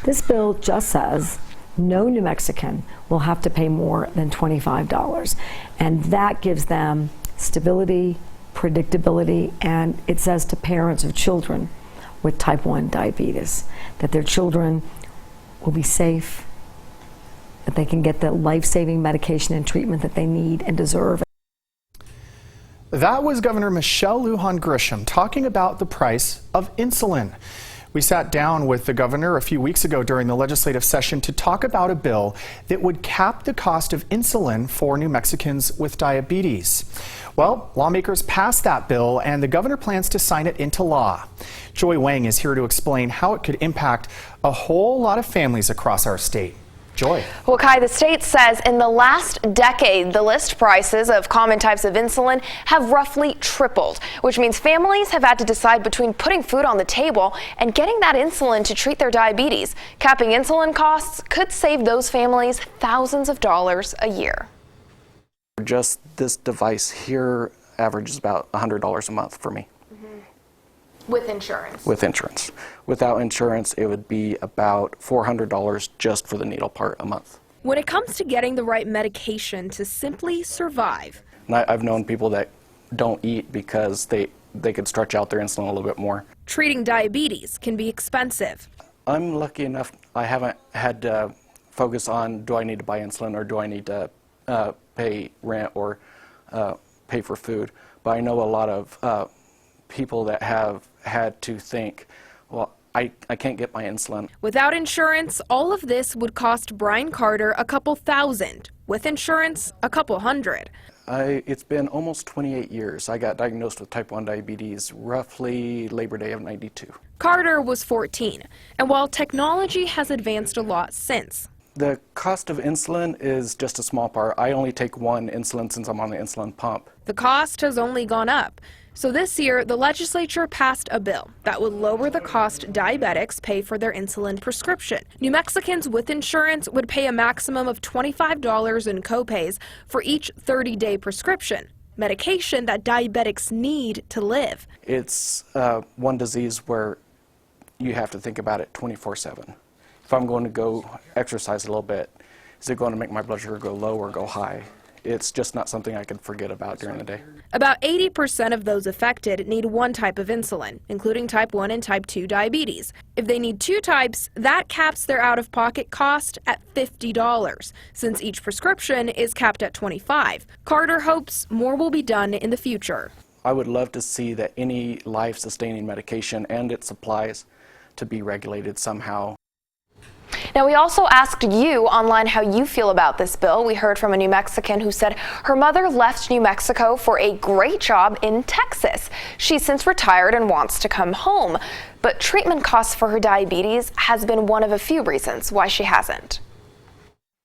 This bill just says no New Mexican will have to pay more than $25. And that gives them stability, predictability, and it says to parents of children with type 1 diabetes that their children will be safe, that they can get the life-saving medication and treatment that they need and deserve. That was Governor Michelle Lujan Grisham talking about the price of insulin. We sat down with the governor a few weeks ago during the legislative session to talk about a bill that would cap the cost of insulin for New Mexicans with diabetes. Well, lawmakers passed that bill and the governor plans to sign it into law. Joy Wang is here to explain how it could impact a whole lot of families across our state. Joy. Well, Kai, the state says in the last decade, the list prices of common types of insulin have roughly tripled, which means families have had to decide between putting food on the table and getting that insulin to treat their diabetes. Capping insulin costs could save those families thousands of dollars a year. Just this device here averages about $100 a month for me. With insurance? With insurance. Without insurance, it would be about $400 just for the needle part a month. When it comes to getting the right medication to simply survive. And I've known people that don't eat because they could stretch out their insulin a little bit more. Treating diabetes can be expensive. I'm lucky enough I haven't had to focus on do I need to buy insulin or do I need to pay rent or pay for food. But I know a lot of people that have had to think, well, I can't get my insulin. Without insurance, all of this would cost Brian Carter a couple thousand. With insurance, a couple hundred. It's been almost 28 years. I got diagnosed with type 1 diabetes roughly Labor Day of '92. Carter was 14, and while technology has advanced a lot since. The cost of insulin is just a small part. I only take one insulin since I'm on the insulin pump. The cost has only gone up. So this year, the legislature passed a bill that would lower the cost diabetics pay for their insulin prescription. New Mexicans with insurance would pay a maximum of $25 in copays for each 30-day prescription, medication that diabetics need to live. It's one disease where you have to think about it 24/7. If I'm going to go exercise a little bit, is it going to make my blood sugar go low or go high? It's just not something I can forget about during the day. About 80% of those affected need one type of insulin, including type 1 and type 2 diabetes. If they need two types, that caps their out-of-pocket cost at $50, since each prescription is capped at $25. Carter hopes more will be done in the future. I would love to see that any life-sustaining medication and its supplies to be regulated somehow. Now, we also asked you online how you feel about this bill. We heard from a New Mexican who said her mother left New Mexico for a great job in Texas. She's since retired and wants to come home. But treatment costs for her diabetes has been one of a few reasons why she hasn't.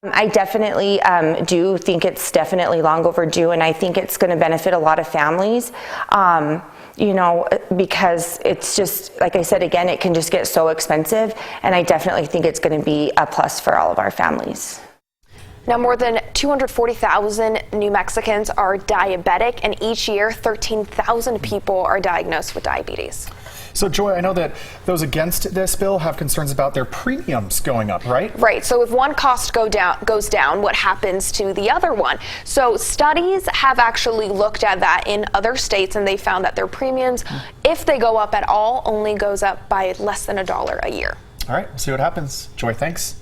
I definitely do think it's definitely long overdue, and I think it's going to benefit a lot of families. You know, because it's just, like I said, again, it can just get so expensive, and I definitely think it's going to be a plus for all of our families. Now, more than 240,000 New Mexicans are diabetic, and each year 13,000 people are diagnosed with diabetes. So, Joy, I know that those against this bill have concerns about their premiums going up, right? Right. So if one cost goes down, what happens to the other one? So studies have actually looked at that in other states, and they found that their premiums, if they go up at all, only goes up by less than $1 a year. All right, we'll see what happens. Joy, thanks.